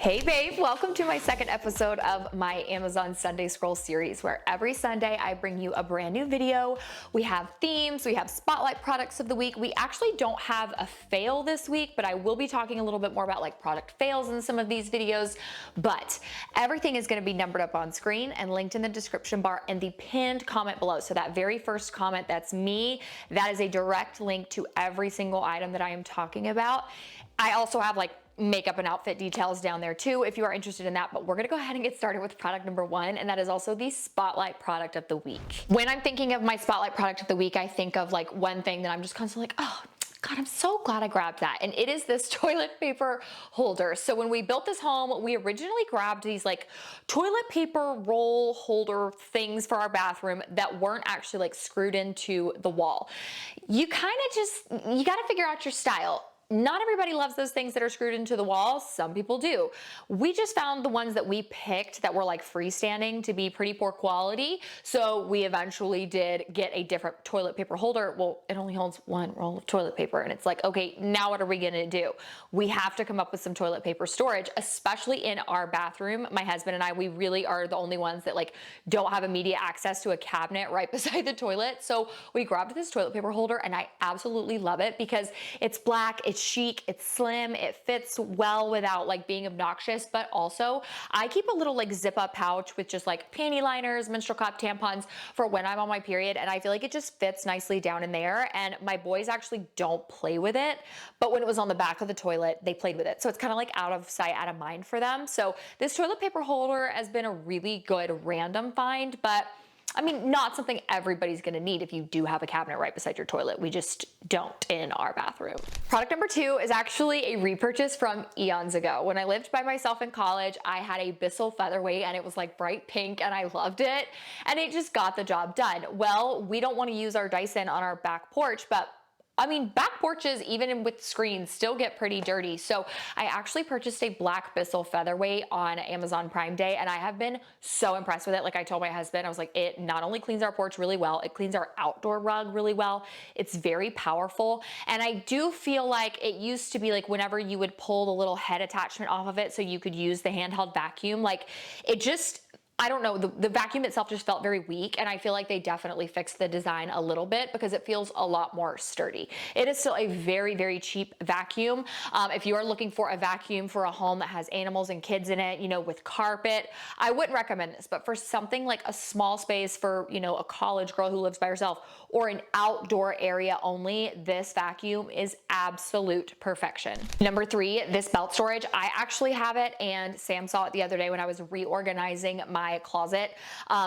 Hey babe, welcome to my second episode of my Amazon Sunday Scroll series, where every Sunday I bring you a brand new video. We have themes, we have spotlight products of the week. We actually don't have a fail this week, but I will be talking a little bit more about like product fails in some of these videos. But everything is going to be numbered up on screen and linked in the description bar and the pinned comment below. So that very first comment, that's me, that is a direct link to every single item that I am talking about. I also have like makeup and outfit details down there too if you are interested in that, but we're gonna go ahead and get started with product number one, and that is also the spotlight product of the week. When I'm thinking of my spotlight product of the week, I think of like one thing that I'm just constantly like, oh God, I'm so glad I grabbed that. And it is this toilet paper holder. So when we built this home, we originally grabbed these like toilet paper roll holder things for our bathroom that weren't actually like screwed into the wall. You gotta figure out your style. Not everybody loves those things that are screwed into the wall. Some people do. We just found the ones that we picked that were like freestanding to be pretty poor quality. So we eventually did get a different toilet paper holder. Well, it only holds one roll of toilet paper. And it's like, okay, now what are we gonna do? We have to come up with some toilet paper storage, especially in our bathroom. My husband and I, we really are the only ones that like don't have immediate access to a cabinet right beside the toilet. So we grabbed this toilet paper holder and I absolutely love it because it's black, it's chic, it's slim, it fits well without like being obnoxious, but also I keep a little like zip up pouch with just like panty liners, menstrual cup, tampons for when I'm on my period, and I feel like it just fits nicely down in there. And my boys actually don't play with it, but when it was on the back of the toilet, they played with it. So it's kind of like out of sight, out of mind for them. So this toilet paper holder has been a really good random find, but I mean, not something everybody's gonna need if you do have a cabinet right beside your toilet. We just don't in our bathroom. Product number two is actually a repurchase from eons ago. When I lived by myself in college, I had a Bissell Featherweight and it was like bright pink and I loved it. And it just got the job done. Well, we don't wanna use our Dyson on our back porch, but I mean, back porches, even with screens, still get pretty dirty. So I actually purchased a black Bissell Featherweight on Amazon Prime Day, and I have been so impressed with it. Like I told my husband, I was like, it not only cleans our porch really well, it cleans our outdoor rug really well. It's very powerful. And I do feel like it used to be like whenever you would pull the little head attachment off of it so you could use the handheld vacuum, like it just, I don't know, the vacuum itself just felt very weak, and I feel like they definitely fixed the design a little bit because it feels a lot more sturdy. It is still a very, very cheap vacuum. If you are looking for a vacuum for a home that has animals and kids in it, you know, with carpet, I wouldn't recommend this, but for something like a small space for, you know, a college girl who lives by herself or an outdoor area only, this vacuum is absolute perfection. Number three, this belt storage. I actually have it, and Sam saw it the other day when I was reorganizing my closet.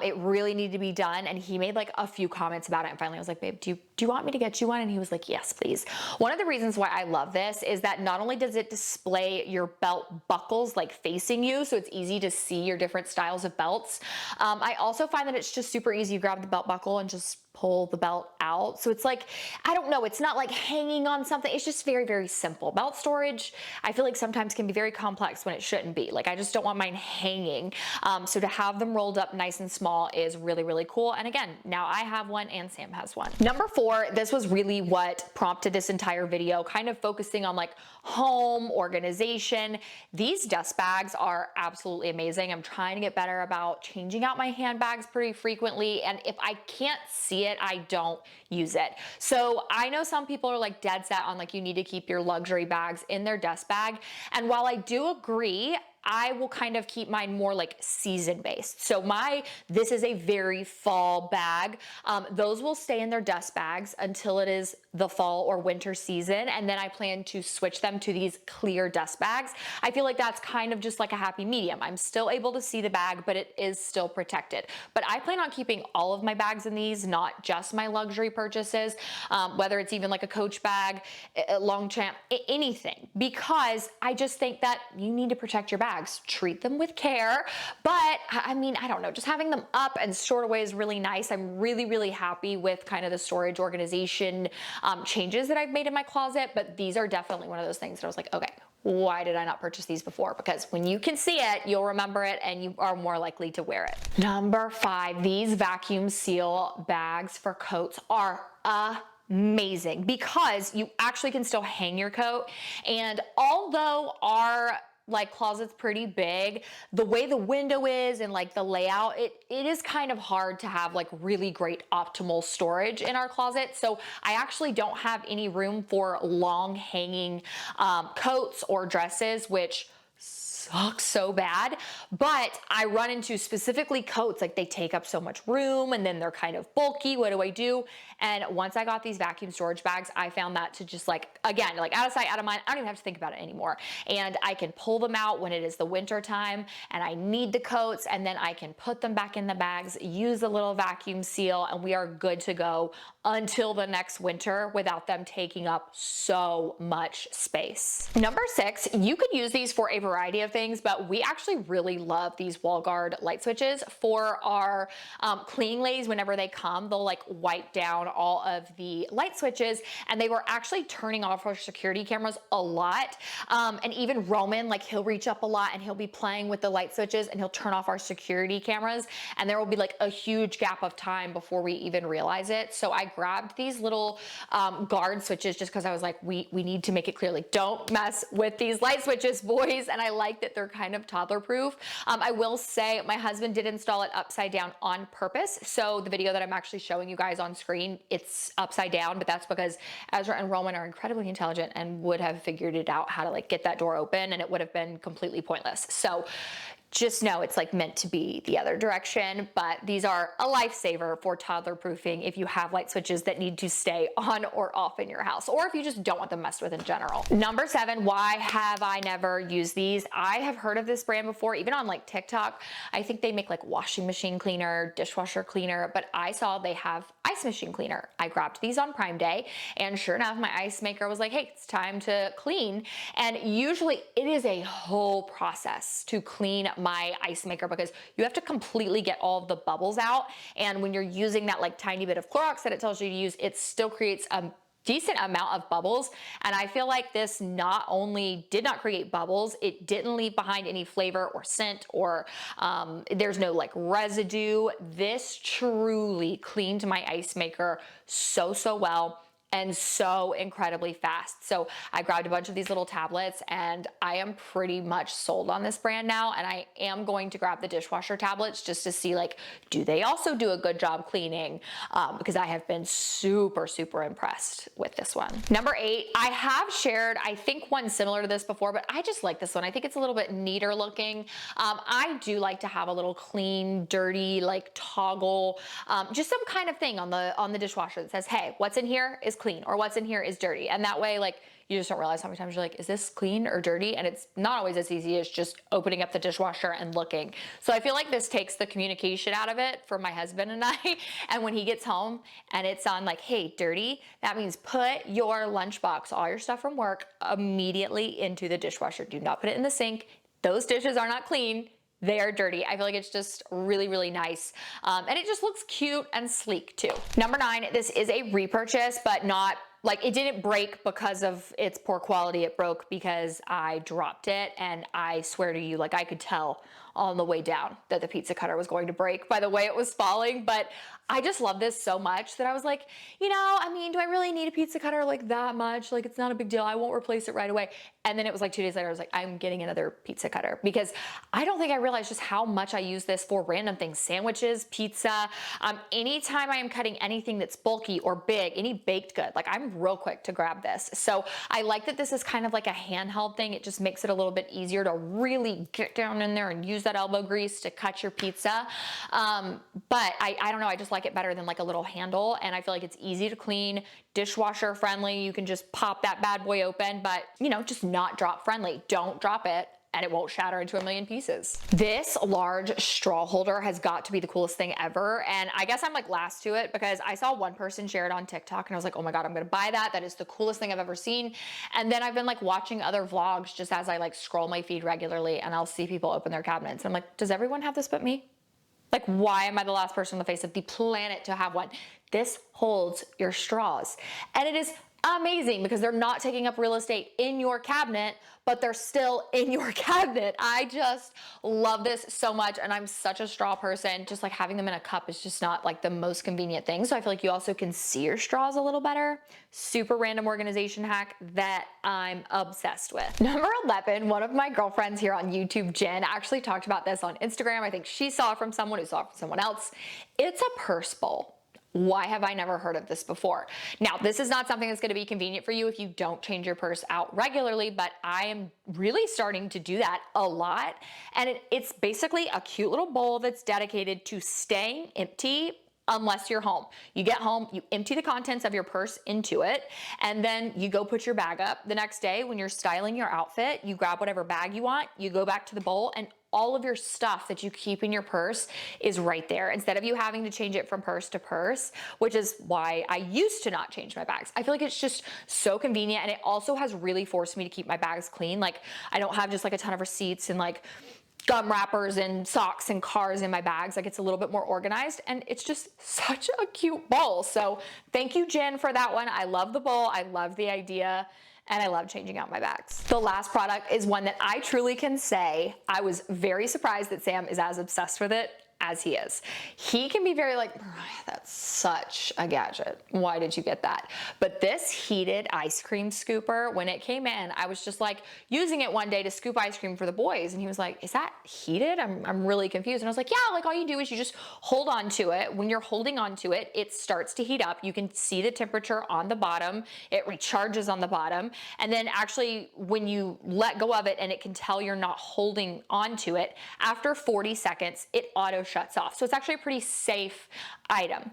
It really needed to be done, and he made like a few comments about it, and finally I was like, babe, do you want me to get you one? And he was like, yes, please. One of the reasons why I love this is that not only does it display your belt buckles like facing you, so it's easy to see your different styles of belts. I also find that it's just super easy. You grab the belt buckle and just pull the belt out. So it's like, I don't know, it's not like hanging on something. It's just very, very simple. Belt storage, I feel like sometimes can be very complex when it shouldn't be. Like I just don't want mine hanging. So to have them rolled up nice and small is really, really cool. And again, now I have one and Sam has one. Number four, this was really what prompted this entire video, kind of focusing on like home organization. These dust bags are absolutely amazing. I'm trying to get better about changing out my handbags pretty frequently. And if I can't see it, I don't use it. So I know some people are like dead set on like you need to keep your luxury bags in their dust bag. And while I do agree, I will kind of keep mine more like season based. So this is a very fall bag. Those will stay in their dust bags until it is the fall or winter season. And then I plan to switch them to these clear dust bags. I feel like that's kind of just like a happy medium. I'm still able to see the bag, but it is still protected. But I plan on keeping all of my bags in these, not just my luxury purchases, whether it's even like a Coach bag, a Longchamp, anything, because I just think that you need to protect your bags, treat them with care. But I mean, I don't know, just having them up and stored away is really nice. I'm really, really happy with kind of the storage organization changes that I've made in my closet, but these are definitely one of those things that I was like, okay, why did I not purchase these before? Because when you can see it, you'll remember it and you are more likely to wear it. Number five, these vacuum seal bags for coats are amazing because you actually can still hang your coat. And although our like closet's pretty big. The way the window is and like the layout, it is kind of hard to have like really great optimal storage in our closet. So I actually don't have any room for long hanging coats or dresses, which sucks so bad. But I run into specifically coats, like they take up so much room and then they're kind of bulky. What do I do? And once I got these vacuum storage bags, I found that to just like, again, like out of sight, out of mind, I don't even have to think about it anymore. And I can pull them out when it is the winter time and I need the coats, and then I can put them back in the bags, use a little vacuum seal, and we are good to go until the next winter without them taking up so much space. Number 6, you could use these for a variety of things, but we actually really love these wall guard light switches for our cleaning ladies. Whenever they come, they'll like wipe down all of the light switches, and they were actually turning off our security cameras a lot. And even Roman, like he'll reach up a lot and he'll be playing with the light switches and he'll turn off our security cameras, and there will be like a huge gap of time before we even realize it. So I grabbed these little guard switches just because I was like, we need to make it clear, like, don't mess with these light switches, boys. And I like that they're kind of toddler proof. I will say my husband did install it upside down on purpose. So the video that I'm actually showing you guys on screen, it's upside down, but that's because Ezra and Roman are incredibly intelligent and would have figured it out how to like get that door open, and it would have been completely pointless. So just know it's like meant to be the other direction, but these are a lifesaver for toddler proofing if you have light switches that need to stay on or off in your house, or if you just don't want them messed with in general. Number 7, why have I never used these? I have heard of this brand before, even on like TikTok. I think they make like washing machine cleaner, dishwasher cleaner, but I saw they have ice machine cleaner. I grabbed these on Prime Day, and sure enough, my ice maker was like, hey, it's time to clean. And usually it is a whole process to clean my ice maker because you have to completely get all of the bubbles out. And when you're using that like tiny bit of Clorox that it tells you to use, it still creates a decent amount of bubbles. And I feel like this not only did not create bubbles, it didn't leave behind any flavor or scent, or there's no like residue. This truly cleaned my ice maker so well and so incredibly fast. So I grabbed a bunch of these little tablets, and I am pretty much sold on this brand now. And I am going to grab the dishwasher tablets just to see like, do they also do a good job cleaning? Because I have been super impressed with this one. Number 8, I have shared, I think, one similar to this before, but I just like this one. I think it's a little bit neater looking. I do like to have a little clean, dirty, like toggle, just some kind of thing on the dishwasher that says, hey, what's in here is clean, or what's in here is dirty. And that way, like, you just don't realize how many times you're like, is this clean or dirty? And it's not always as easy as just opening up the dishwasher and looking. So I feel like this takes the communication out of it for my husband and I. And when he gets home and it's on like, hey, dirty, that means put your lunchbox, all your stuff from work, immediately into the dishwasher. Do not put it in the sink. Those dishes are not clean. They are dirty. I feel like it's just really nice. And it just looks cute and sleek too. Number 9, this is a repurchase, but not like, it didn't break because of its poor quality. It broke because I dropped it. And I swear to you, like, I could tell on the way down that the pizza cutter was going to break by the way it was falling. But I just love this so much that I was like, you know, I mean, do I really need a pizza cutter like that much? Like, it's not a big deal. I won't replace it right away. And then it was like 2 days later, I was like, I'm getting another pizza cutter, because I don't think I realized just how much I use this for random things, sandwiches, pizza. Anytime I am cutting anything that's bulky or big, any baked good, like, I'm real quick to grab this. So I like that this is kind of like a handheld thing. It just makes it a little bit easier to really get down in there and use that elbow grease to cut your pizza. But I don't know, I just like it better than like a little handle, and I feel like it's easy to clean, dishwasher friendly. You can just pop that bad boy open, but you know, just not drop friendly. Don't drop it and it won't shatter into a million pieces. This large straw holder has got to be the coolest thing ever. And I guess I'm like last to it because I saw one person share it on TikTok and I was like, oh my God, I'm gonna buy that. That is the coolest thing I've ever seen. And then I've been like watching other vlogs just as I like scroll my feed regularly, and I'll see people open their cabinets. And I'm like, does everyone have this but me? Like, why am I the last person on the face of the planet to have one? This holds your straws, and it is amazing because they're not taking up real estate in your cabinet, but they're still in your cabinet. I just love this so much, and I'm such a straw person. Just like having them in a cup is just not like the most convenient thing. So I feel like you also can see your straws a little better. Super random organization hack that I'm obsessed with. Number 11, one of my girlfriends here on YouTube, Jen, actually talked about this on Instagram. I think she saw it from someone who saw it from someone else. It's a purse bowl. Why have I never heard of this before? Now, this is not something that's going to be convenient for you if you don't change your purse out regularly, but I am really starting to do that a lot. And it's basically a cute little bowl that's dedicated to staying empty unless you're home. You get home, you empty the contents of your purse into it, and then you go put your bag up. The next day when you're styling your outfit, you grab whatever bag you want, you go back to the bowl, and all of your stuff that you keep in your purse is right there, instead of you having to change it from purse to purse, which is why I used to not change my bags. I feel like it's just so convenient, and it also has really forced me to keep my bags clean. Like, I don't have just like a ton of receipts and like gum wrappers and socks and cars in my bags. Like, it's a little bit more organized, and it's just such a cute bowl. So thank you, Jen, for that one. I love the bowl. I love the idea. And I love changing out my bags. The last product is one that I truly can say I was very surprised that Sam is as obsessed with it as he is. He can be very like, Moriah, that's such a gadget. Why did you get that? But this heated ice cream scooper, when it came in, I was just like using it one day to scoop ice cream for the boys. And he was like, is that heated? I'm really confused. And I was like, yeah, like all you do is you just hold on to it. When you're holding on to it, it starts to heat up. You can see the temperature on the bottom. It recharges on the bottom. And then actually when you let go of it and it can tell you're not holding on to it, after 40 seconds, it auto shuts off. So it's actually a pretty safe item.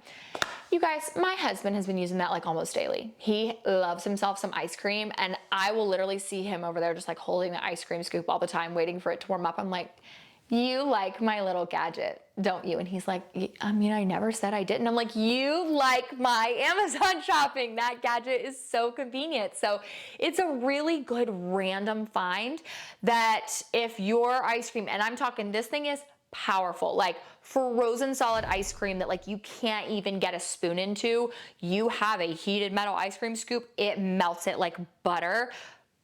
You guys, my husband has been using that like almost daily. He loves himself some ice cream, and I will literally see him over there just like holding the ice cream scoop all the time, waiting for it to warm up. I'm like, you like my little gadget, don't you? And he's like, I mean, I never said I didn't. I'm like, you like my Amazon shopping. That gadget is so convenient. So it's a really good random find that if your ice cream, and I'm talking, this thing is powerful, like frozen solid ice cream that like you can't even get a spoon into, you have a heated metal ice cream scoop, it melts it like butter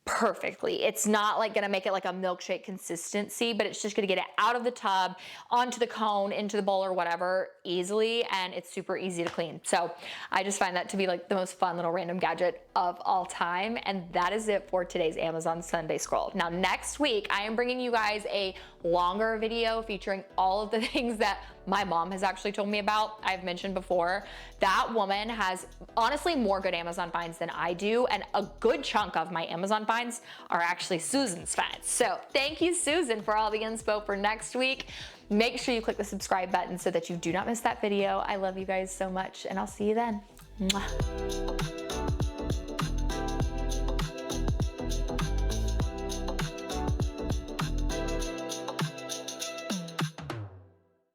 perfectly. It's not like gonna make it like a milkshake consistency, but it's just gonna get it out of the tub, onto the cone, into the bowl or whatever easily, and it's super easy to clean. So I just find that to be like the most fun little random gadget of all time. And that is it for today's Amazon Sunday Scroll. Now next week, I am bringing you guys a longer video featuring all of the things that my mom has actually told me about. I've mentioned before, that woman has honestly more good Amazon finds than I do, and a good chunk of my Amazon finds are actually Susan's finds. So thank you, Susan, for all the inspo for next week. Make sure you click the subscribe button so that you do not miss that video. I love you guys so much, and I'll see you then. Mwah.